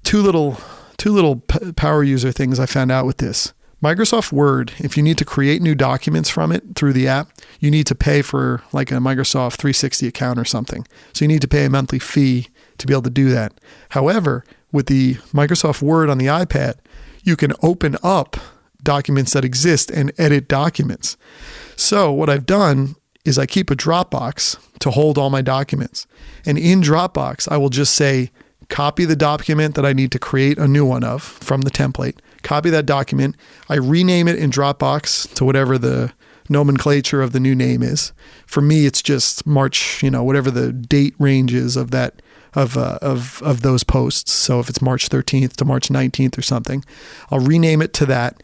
Two little power user things I found out with this. Microsoft Word, if you need to create new documents from it through the app, you need to pay for like a Microsoft 360 account or something. So you need to pay a monthly fee to be able to do that. However, with the Microsoft Word on the iPad, you can open up documents that exist and edit documents. So what I've done is I keep a Dropbox to hold all my documents. And in Dropbox, I will just say, copy the document that I need to create a new one of from the template. Copy that document. I rename it in Dropbox to whatever the nomenclature of the new name is. For me, it's just March, whatever the date range is of that of those posts. So if it's March 13th to March 19th or something, I'll rename it to that.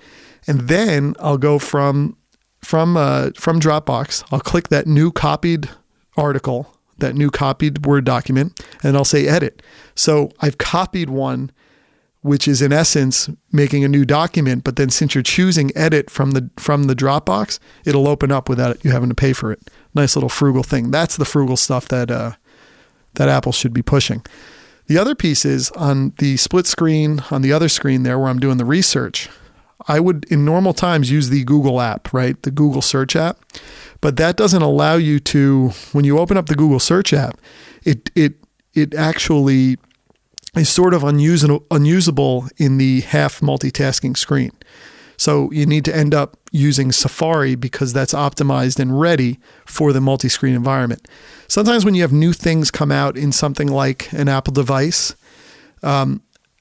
And then I'll go from Dropbox, I'll click that new copied article, that new copied Word document, and I'll say edit. So I've copied one, which is in essence making a new document, but then since you're choosing edit from the Dropbox, it'll open up without you having to pay for it. Nice little frugal thing. That's the frugal stuff that Apple should be pushing. The other piece is on the split screen, on the other screen there where I'm doing the research. I would, in normal times, use the Google app, right? The Google search app. But that doesn't allow you to, when you open up the Google search app, it actually is sort of unusable in the half multitasking screen. So you need to end up using Safari because that's optimized and ready for the multi-screen environment. Sometimes when you have new things come out in something like an Apple device,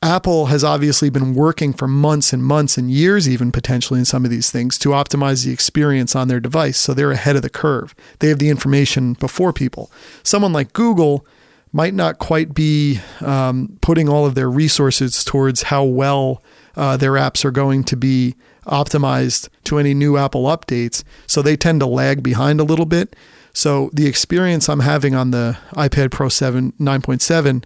Apple has obviously been working for months and months and years even potentially in some of these things to optimize the experience on their device. So they're ahead of the curve. They have the information before people. Someone like Google might not quite be putting all of their resources towards how well their apps are going to be optimized to any new Apple updates. So they tend to lag behind a little bit. So the experience I'm having on the iPad Pro 9.7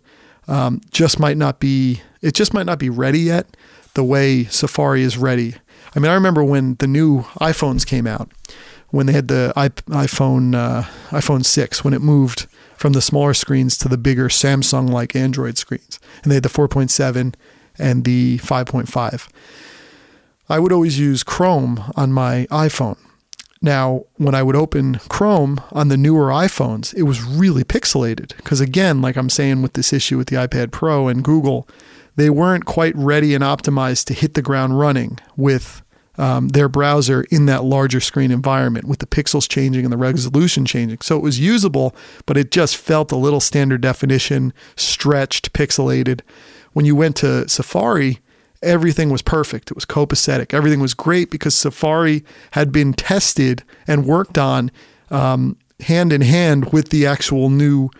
just might not be ready yet the way Safari is ready. I mean, I remember when the new iPhones came out, when they had the iPhone 6, when it moved from the smaller screens to the bigger Samsung-like Android screens, and they had the 4.7 and the 5.5. I would always use Chrome on my iPhone. Now, when I would open Chrome on the newer iPhones, it was really pixelated because, again, like I'm saying with this issue with the iPad Pro and Google, they weren't quite ready and optimized to hit the ground running with their browser in that larger screen environment with the pixels changing and the resolution changing. So it was usable, but it just felt a little standard definition, stretched, pixelated. When you went to Safari, everything was perfect. It was copacetic. Everything was great because Safari had been tested and worked on hand in hand with the actual new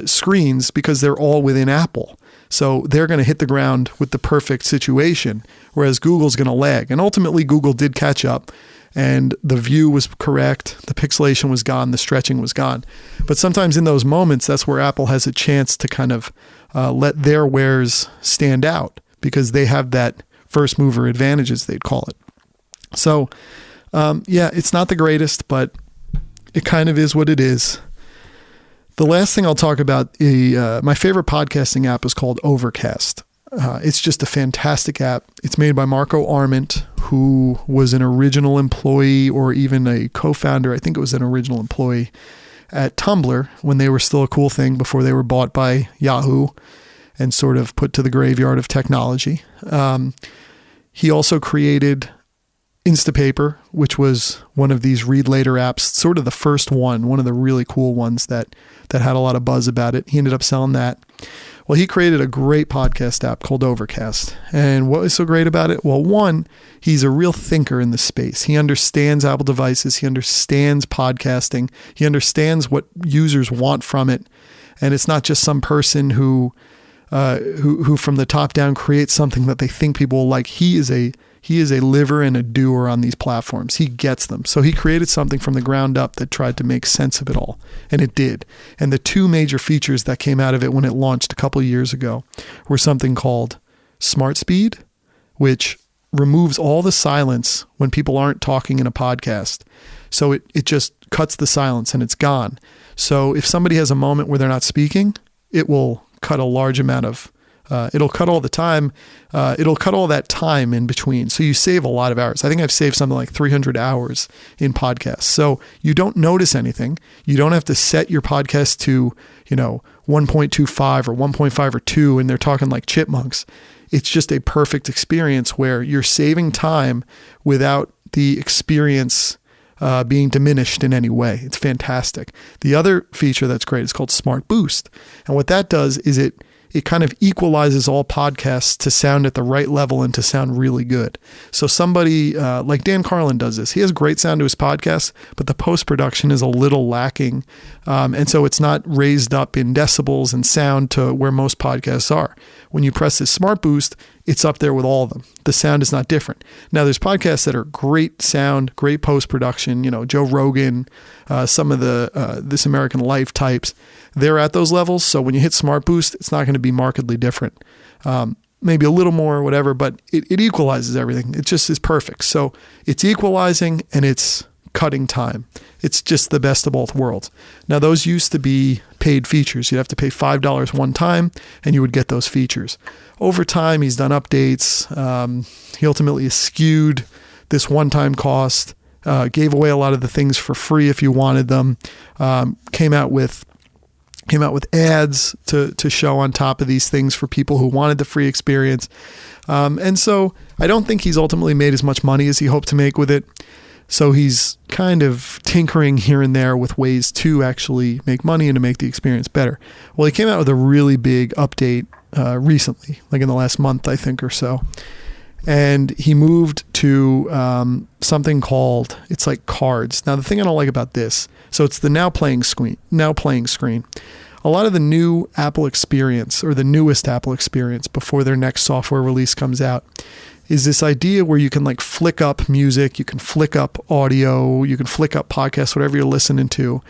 screens because they're all within Apple. So they're going to hit the ground with the perfect situation, whereas Google's going to lag. And ultimately, Google did catch up, and the view was correct. The pixelation was gone. The stretching was gone. But sometimes in those moments, that's where Apple has a chance to kind of let their wares stand out because they have that first mover advantage, as they'd call it. So, yeah, it's not the greatest, but it kind of is what it is. The last thing I'll talk about, my favorite podcasting app is called Overcast. It's just a fantastic app. It's made by Marco Arment, who was an original employee or even a co-founder. I think it was an original employee at Tumblr when they were still a cool thing before they were bought by Yahoo and sort of put to the graveyard of technology. He also created Instapaper, which was one of these read later apps, sort of the first one of the really cool ones that had a lot of buzz about it. He ended up selling that. Well, he created a great podcast app called Overcast. And what was so great about it? Well, one, he's a real thinker in the space. He understands Apple devices. He understands podcasting. He understands what users want from it. And it's not just some person who from the top down creates something that they think people will like. He is a liver and a doer on these platforms. He gets them. So he created something from the ground up that tried to make sense of it all. And it did. And the two major features that came out of it when it launched a couple of years ago were something called Smart Speed, which removes all the silence when people aren't talking in a podcast. So it just cuts the silence and it's gone. So if somebody has a moment where they're not speaking, it will cut a large amount of it'll cut all the time. It'll cut all that time in between. So you save a lot of hours. I think I've saved something like 300 hours in podcasts. So you don't notice anything. You don't have to set your podcast to, 1.25 or 1.5 or 2, and they're talking like chipmunks. It's just a perfect experience where you're saving time without the experience being diminished in any way. It's fantastic. The other feature that's great is called Smart Boost. And what that does is it it kind of equalizes all podcasts to sound at the right level and to sound really good. So somebody like Dan Carlin does this. He has great sound to his podcast, but the post-production is a little lacking. And so it's not raised up in decibels and sound to where most podcasts are. When you press this Smart Boost, it's up there with all of them. The sound is not different. Now, there's podcasts that are great sound, great post-production, Joe Rogan, some of the This American Life types. They're at those levels. So when you hit Smart Boost, it's not going to be markedly different. Maybe a little more or whatever, but it equalizes everything. It just is perfect. So it's equalizing and it's cutting time. It's just the best of both worlds. Now, those used to be paid features. You'd have to pay $5 one time and you would get those features. Over time, he's done updates. He ultimately skewed this one-time cost, gave away a lot of the things for free if you wanted them, came out with ads to show on top of these things for people who wanted the free experience. And so I don't think he's ultimately made as much money as he hoped to make with it. So he's kind of tinkering here and there with ways to actually make money and to make the experience better. Well, he came out with a really big update recently, like in the last month, I think, or so. And he moved to something called, it's like cards. Now, the thing I don't like about this, so it's the now playing screen. A lot of the new Apple experience, or the newest Apple experience before their next software release comes out, is this idea where you can like flick up music, you can flick up audio, you can flick up podcasts, whatever you're listening to.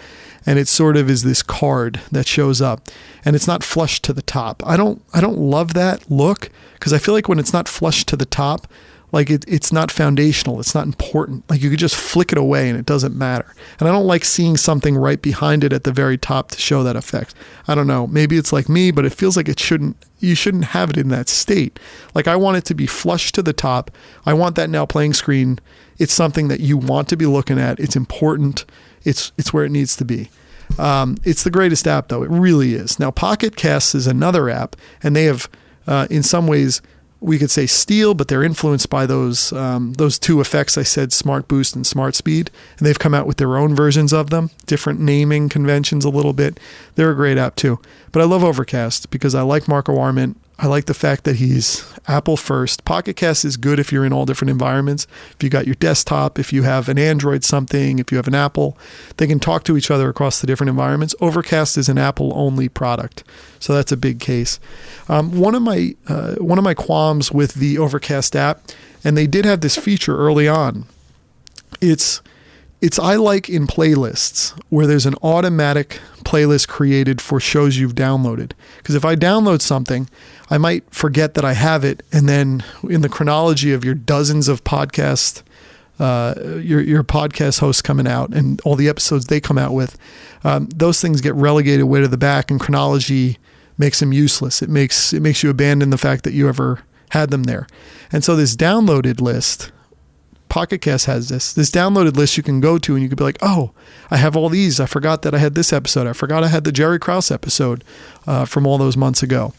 And it sort of is this card that shows up and it's not flush to the top. I don't love that look because I feel like when it's not flush to the top, like it's not foundational. It's not important. Like you could just flick it away and it doesn't matter. And I don't like seeing something right behind it at the very top to show that effect. I don't know. Maybe it's like me, but it feels like you shouldn't have it in that state. Like I want it to be flush to the top. I want that now playing screen. It's something that you want to be looking at. It's important. It's where it needs to be. It's the greatest app though. It really is. Now Pocketcasts is another app and they have, in some ways, we could say steal, but they're influenced by those two effects I said, Smart Boost and Smart Speed, and they've come out with their own versions of them, different naming conventions a little bit. They're a great app too. But I love Overcast because I like Marco Arment. I like the fact that he's Apple first. Pocketcast is good if you're in all different environments. If you got your desktop, if you have an Android something, if you have an Apple, they can talk to each other across the different environments. Overcast is an Apple-only product, so that's a big case. One of my qualms with the Overcast app, and they did have this feature early on. It's I like in playlists where there's an automatic playlist created for shows you've downloaded. Because if I download something, I might forget that I have it, and then in the chronology of your dozens of podcasts, your podcast hosts coming out and all the episodes they come out with, those things get relegated way to the back, and chronology makes them useless. It makes you abandon the fact that you ever had them there. And so this downloaded list, Pocketcast has this downloaded list you can go to and you could be like, oh, I have all these. I forgot that I had this episode. I forgot I had the Jerry Krause episode from all those months ago.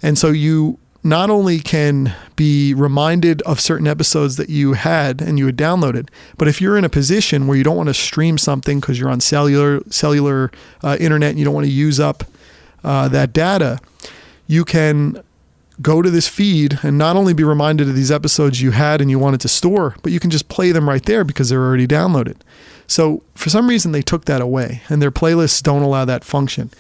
And so you not only can be reminded of certain episodes that you had and you had downloaded, but if you're in a position where you don't want to stream something because you're on cellular internet and you don't want to use up that data, you can go to this feed and not only be reminded of these episodes you had and you wanted to store, but you can just play them right there because they're already downloaded. So for some reason they took that away and their playlists don't allow that function.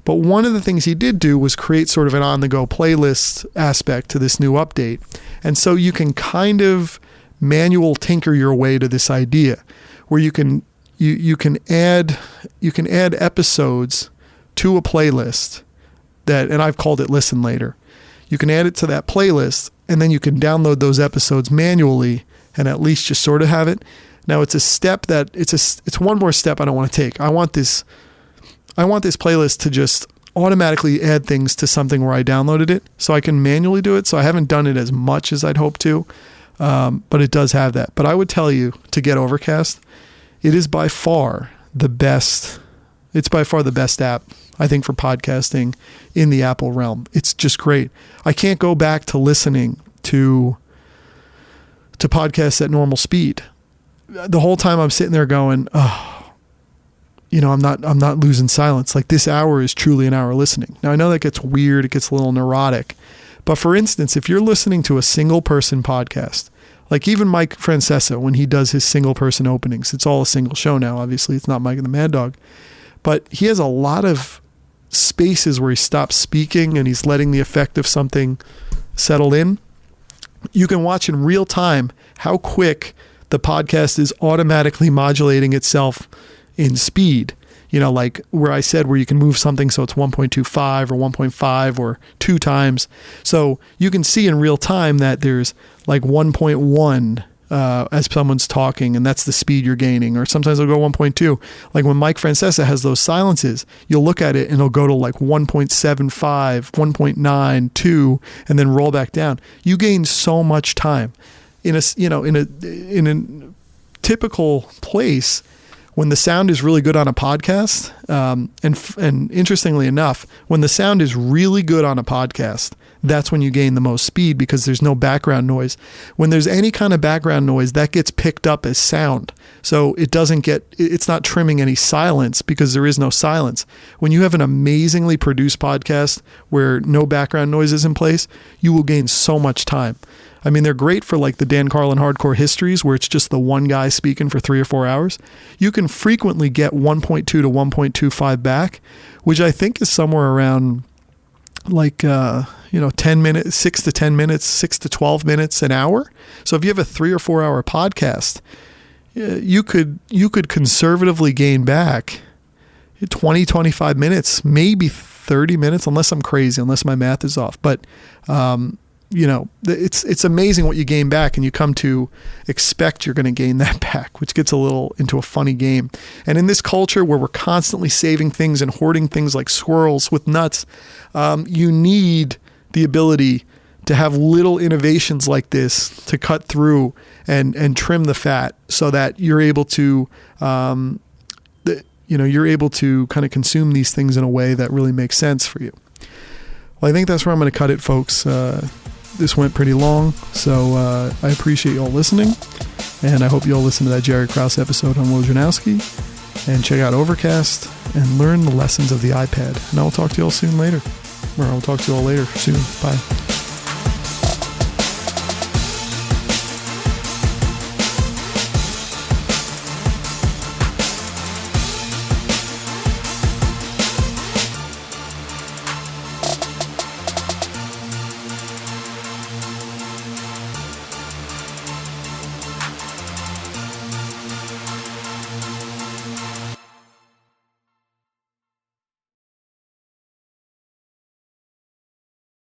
But one of the things he did do was create sort of an on-the-go playlist aspect to this new update. And so you can kind of manual tinker your way to this idea where you can add episodes to a playlist that, and I've called it Listen Later. You can add it to that playlist and then you can download those episodes manually and at least just sort of have it. Now it's a step that it's one more step I don't want to take. I want this playlist to just automatically add things to something where I downloaded it so I can manually do it. So I haven't done it as much as I'd hope to, but it does have that. But I would tell you to get Overcast. It is by far the best. It's by far the best app, I think, for podcasting in the Apple realm. It's just great. I can't go back to listening to podcasts at normal speed. The whole time I'm sitting there going, oh, I'm not losing silence. Like this hour is truly an hour listening. Now I know that gets weird. It gets a little neurotic, but for instance, if you're listening to a single person podcast, like even Mike Francesa, when he does his single person openings, it's all a single show now. Obviously it's not Mike and the Mad Dog, but he has a lot of spaces where he stops speaking and he's letting the effect of something settle in. You can watch in real time how quick the podcast is automatically modulating itself in speed. Like where I said where you can move something so it's 1.25 or 1.5 or 2 times. So you can see in real time that there's like 1.1 as someone's talking, and that's the speed you're gaining. Or sometimes it'll go 1.2. Like when Mike Francesa has those silences, you'll look at it and it'll go to like 1.75, 1.9, 2, and then roll back down. You gain so much time in a typical place. When the sound is really good on a podcast, and interestingly enough, when the sound is really good on a podcast, that's when you gain the most speed because there's no background noise. When there's any kind of background noise, that gets picked up as sound. So it's not trimming any silence because there is no silence. When you have an amazingly produced podcast where no background noise is in place, you will gain so much time. I mean, they're great for like the Dan Carlin Hardcore Histories where it's just the one guy speaking for 3 or 4 hours. You can frequently get 1.2 to 1.25 back, which I think is somewhere around like, 10 minutes, 6 to 10 minutes, 6 to 12 minutes an hour. So if you have a 3 or 4 hour podcast, you could conservatively gain back 20, 25 minutes, maybe 30 minutes, unless I'm crazy, unless my math is off. But, it's amazing what you gain back, and you come to expect you're going to gain that back, which gets a little into a funny game. And in this culture where we're constantly saving things and hoarding things like squirrels with nuts, you need the ability to have little innovations like this to cut through and trim the fat so that you're able to, you're able to kind of consume these things in a way that really makes sense for you. Well, I think that's where I'm going to cut it, folks. This went pretty long, so I appreciate you all listening, and I hope you all listen to that Jerry Krause episode on Wojnarowski, and check out Overcast, and learn the lessons of the iPad. And I will talk to you all soon later. Or I will talk to you all later soon. Bye.